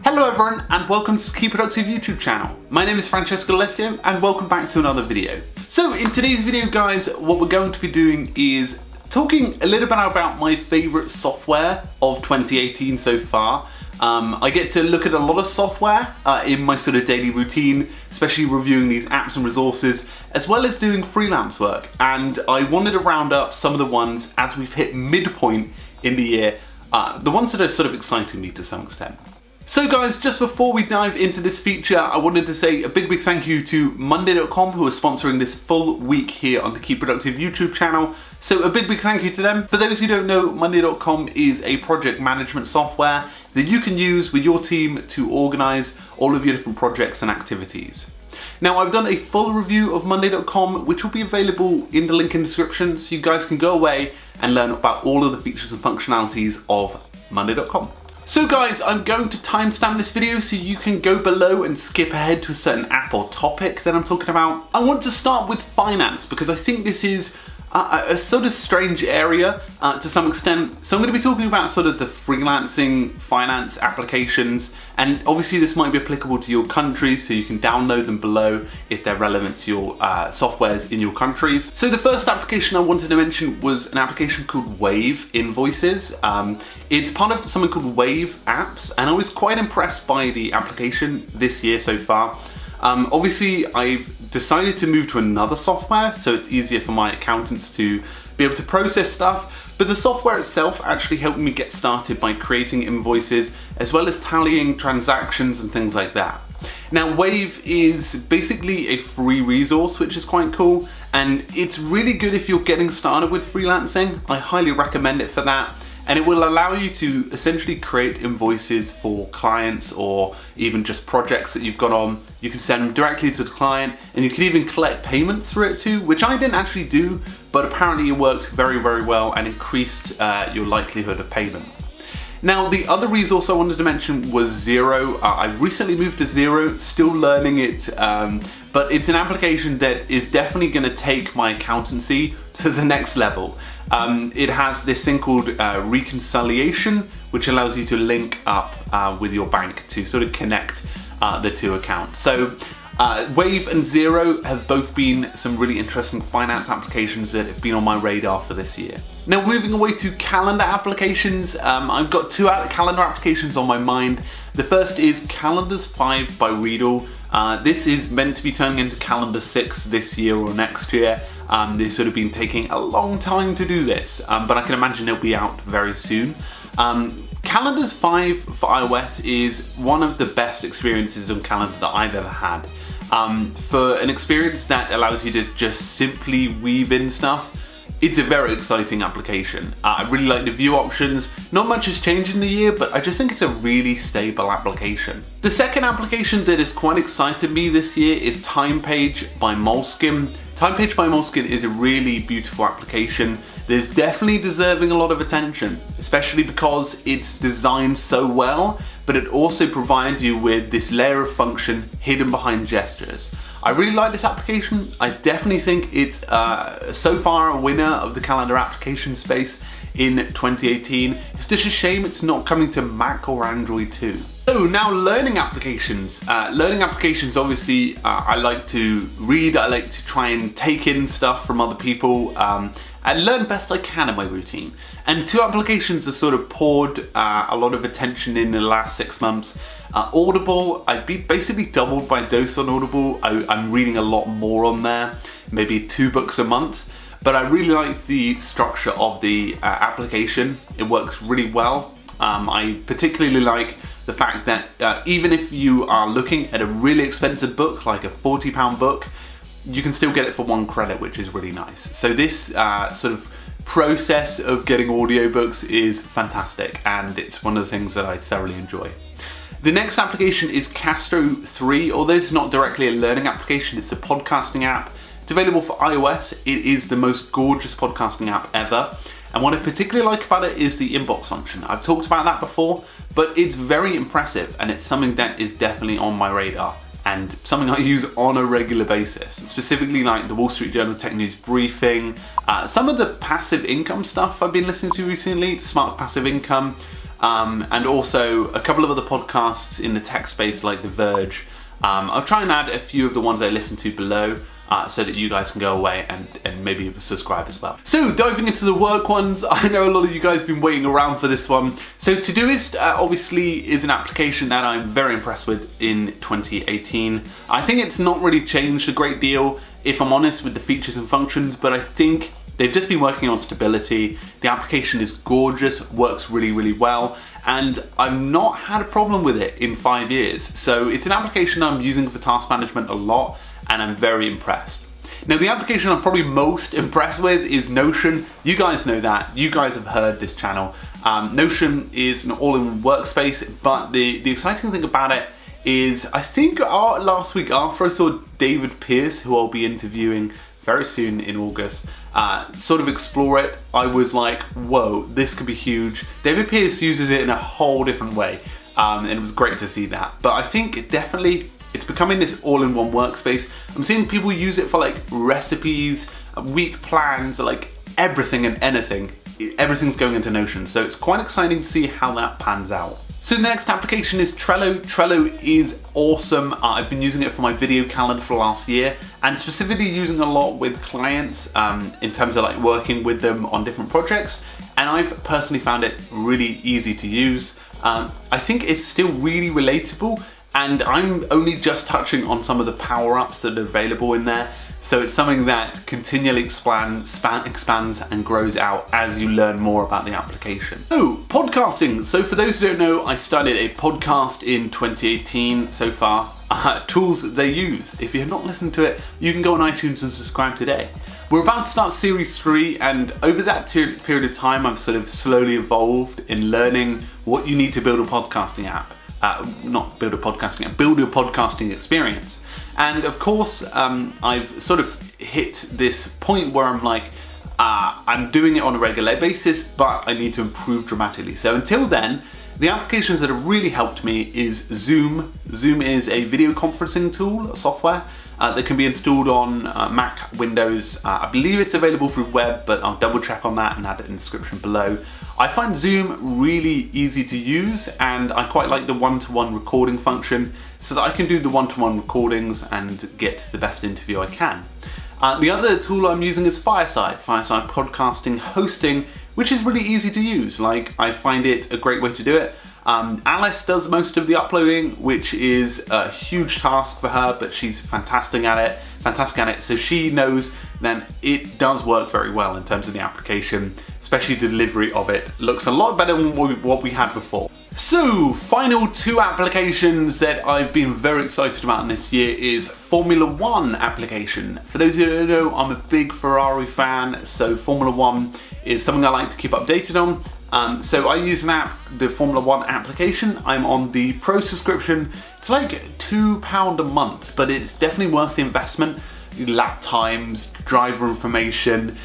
Hello everyone and welcome to the Key Productive YouTube channel. My name is Francesco Alessio and welcome back to another video. So in today's video guys, what we're going to be doing is talking a little bit about my favourite software of 2018 so far. I get to look at a lot of software in my sort of daily routine, especially reviewing these apps and resources, as well as doing freelance work. And I wanted to round up some of the ones as we've hit midpoint in the year, the ones that are sort of exciting me to some extent. So guys, just before we dive into this feature, I wanted to say a big thank you to Monday.com who are sponsoring this full week here on the Key Productive YouTube channel. So a big thank you to them. For those who don't know, Monday.com is a project management software that you can use with your team to organize all of your different projects and activities. Now I've done a full review of Monday.com which will be available in the link in the description, so you guys can go away and learn about all of the features and functionalities of Monday.com. So guys, I'm going to timestamp this video so you can go below and skip ahead to a certain app or topic that I'm talking about. I want to start with finance because I think this is a sort of strange area to some extent. So I'm going to be talking about sort of the freelancing finance applications, and obviously this might be applicable to your countries, so you can download them below if they're relevant to your softwares in your countries. So the first application I wanted to mention was an application called Wave Invoices. It's part of something called Wave Apps, and I was quite impressed by the application this year so far. Obviously I've decided to move to another software so it's easier for my accountants to be able to process stuff, but the software itself actually helped me get started by creating invoices as well as tallying transactions and things like that. Now Wave is basically a free resource which is quite cool, and it's really good if you're getting started with freelancing. I highly recommend it for that. And it will allow you to essentially create invoices for clients or even just projects that you've got on. You can send them directly to the client, and you can even collect payment through it too, which I didn't actually do, but apparently it worked very well and increased your likelihood of payment. Now the other resource I wanted to mention was Xero. I've recently moved to Xero, still learning it, but it's an application that is definitely going to take my accountancy to the next level. It has this thing called reconciliation, which allows you to link up with your bank to sort of connect the two accounts. So Wave and Xero have both been some really interesting finance applications that have been on my radar for this year. Now moving away to calendar applications, I've got two calendar applications on my mind. The first is Calendars 5 by Readle. This is meant to be turning into Calendar 6 this year or next year. They've sort of been taking a long time to do this, but I can imagine it'll be out very soon. Calendars 5 for iOS is one of the best experiences on calendar that I've ever had. For an experience that allows you to just simply weave in stuff, it's a very exciting application. I really like the view options. Not much has changed in the year, but I just think it's a really stable application. The second application that has quite excited me this year is TimePage by Moleskine. TimePage by Moleskine is a really beautiful application that's definitely deserving a lot of attention, especially because it's designed so well, but it also provides you with this layer of function hidden behind gestures. I really like this application. I definitely think it's so far a winner of the calendar application space in 2018. It's just a shame it's not coming to Mac or Android too. So now learning applications. Learning applications, obviously, I like to read, I like to try and take in stuff from other people, and learn best I can in my routine. And two applications have sort of poured a lot of attention in the last 6 months. Audible, I've basically doubled my dose on Audible. I'm reading a lot more on there, maybe 2 books a month. But I really like the structure of the application. It works really well. I particularly like the fact that even if you are looking at a really expensive book, like a £40 book, you can still get it for 1 credit, which is really nice. So this sort of process of getting audiobooks is fantastic, and it's one of the things that I thoroughly enjoy. The next application is Castro 3, although this is not directly a learning application, it's a podcasting app. It's available for iOS. It is the most gorgeous podcasting app ever. And what I particularly like about it is the inbox function. I've talked about that before, but it's very impressive, and it's something that is definitely on my radar and something I use on a regular basis. Specifically like the Wall Street Journal Tech News Briefing, some of the passive income stuff I've been listening to recently, Smart Passive Income, and also a couple of other podcasts in the tech space like The Verge. I'll try and add a few of the ones I listen to below so that you guys can go away and maybe subscribe as well. So diving into the work ones, I know a lot of you guys have been waiting around for this one. So Todoist obviously is an application that I'm very impressed with in 2018. I think it's not really changed a great deal, if I'm honest, with the features and functions, but I think they've just been working on stability. The application is gorgeous, works really, really well, and I've not had a problem with it in 5 years. So it's an application I'm using for task management a lot, and I'm very impressed. Now, the application I'm probably most impressed with is Notion. You guys know that. You guys have heard this channel. Notion is an all-in-one workspace, but the exciting thing about it is, I think last week after I saw David Pierce, who I'll be interviewing very soon in August, sort of explore it, I was like, whoa, this could be huge. David Pierce uses it in a whole different way, and it was great to see that. But I think it's becoming this all-in-one workspace. I'm seeing people use it for like recipes, week plans, like everything and anything. Everything's going into Notion, so it's quite exciting to see how that pans out. So the next application is Trello. Trello is awesome. I've been using it for my video calendar for the last year, and specifically using a lot with clients in terms of like working with them on different projects. And I've personally found it really easy to use. I think it's still really relatable, and I'm only just touching on some of the power-ups that are available in there. So it's something that continually expands and grows out as you learn more about the application. So, podcasting. So for those who don't know, I started a podcast in 2018 so far. Tools they use. If you have not listened to it, you can go on iTunes and subscribe today. We're about to start series 3, and over that period of time, I've sort of slowly evolved in learning what you need to build a podcasting app. Not build a podcasting app, build a podcasting experience. And of course, I've sort of hit this point where I'm like, I'm doing it on a regular basis, but I need to improve dramatically. So until then, the applications that have really helped me is Zoom. Zoom is a video conferencing tool, a software that can be installed on Mac, Windows. I believe it's available through web, but I'll double check on that and add it in the description below. I find Zoom really easy to use, and I quite like the one-to-one recording function so that I can do the one-to-one recordings and get the best interview I can. The other tool I'm using is Fireside podcasting hosting, which is really easy to use. Like, I find it a great way to do it. Alice does most of the uploading, which is a huge task for her, but she's fantastic at it. So she knows that it does work very well in terms of the application, especially delivery of it. Looks a lot better than what we had before. So, final 2 applications that I've been very excited about in this year is Formula One application. For those who don't know, I'm a big Ferrari fan, so Formula One is something I like to keep updated on. So I use an app, the Formula One application. I'm on the Pro subscription. It's like £2 a month, but it's definitely worth the investment. Lap times, driver information,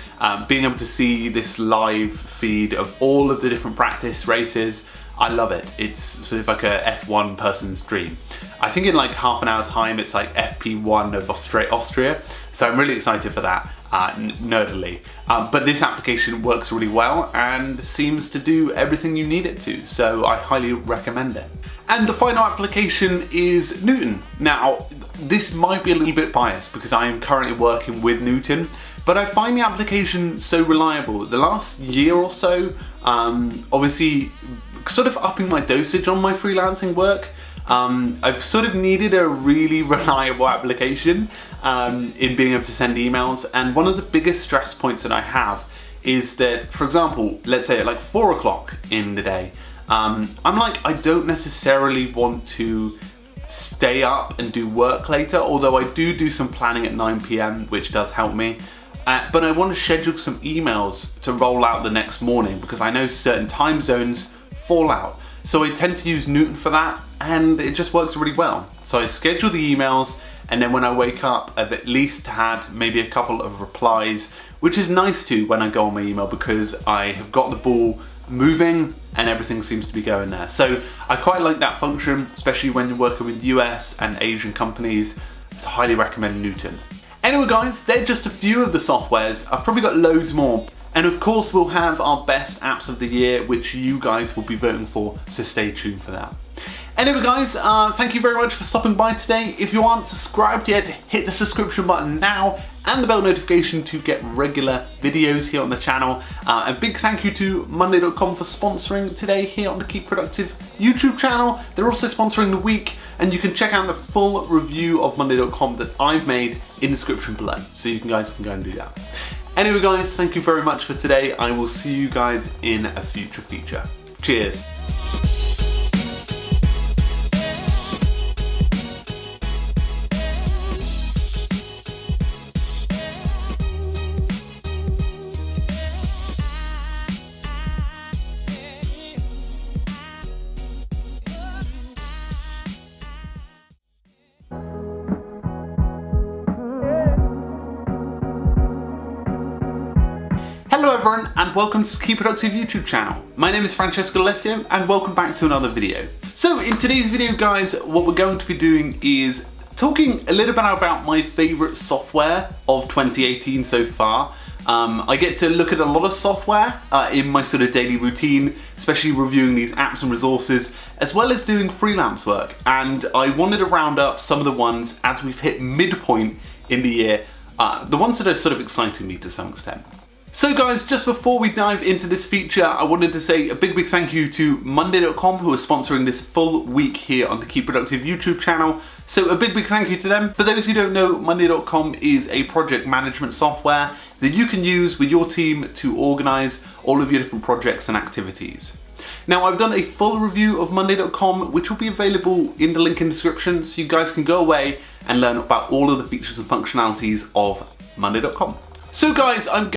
being able to see this live feed of all of the different practice races. I love it. It's sort of like a F1 person's dream. I think in like half an hour time, it's like FP1 of Austria. So I'm really excited for that, nerdily. But this application works really well and seems to do everything you need it to. So I highly recommend it. And the final application is Newton. Now, this might be a little bit biased because I am currently working with Newton, but I find the application so reliable. The last year or so, obviously, sort of upping my dosage on my freelancing work, I've sort of needed a really reliable application in being able to send emails. And one of the biggest stress points that I have is that, for example, let's say at like 4 o'clock in the day, I'm like, I don't necessarily want to stay up and do work later, although I do some planning at 9 PM, which does help me. But I want to schedule some emails to roll out the next morning because I know certain time zones fall out. So I tend to use Newton for that, and it just works really well. So I schedule the emails, and then when I wake up, I've at least had maybe a couple of replies, which is nice too when I go on my email because I have got the ball moving and everything seems to be going there. So I quite like that function, especially when you're working with US and Asian companies. So I highly recommend Newton. Anyway guys, they're just a few of the softwares. I've probably got loads more. And of course we'll have our best apps of the year, which you guys will be voting for, so stay tuned for that. Anyway guys, thank you very much for stopping by today. If you aren't subscribed yet, hit the subscription button now and the bell notification to get regular videos here on the channel. A big thank you to Monday.com for sponsoring today here on the Keep Productive YouTube channel. They're also sponsoring the week, and you can check out the full review of Monday.com that I've made in the description below, so you guys can go and do that. Anyway guys, thank you very much for today. I will see you guys in a future feature. Cheers. Hello everyone and welcome to the Keep Productive YouTube channel. My name is Francesco Alessio and welcome back to another video. So in today's video guys, what we're going to be doing is talking a little bit about my favourite software of 2018 so far. I get to look at a lot of software in my sort of daily routine, especially reviewing these apps and resources, as well as doing freelance work. And I wanted to round up some of the ones as we've hit midpoint in the year, the ones that are sort of exciting me to some extent. So guys, just before we dive into this feature, I wanted to say a big thank you to Monday.com, who are sponsoring this full week here on the Keep Productive YouTube channel. So a big thank you to them. For those who don't know, Monday.com is a project management software that you can use with your team to organize all of your different projects and activities. Now I've done a full review of Monday.com, which will be available in the link in the description, so you guys can go away and learn about all of the features and functionalities of Monday.com. So guys, I'm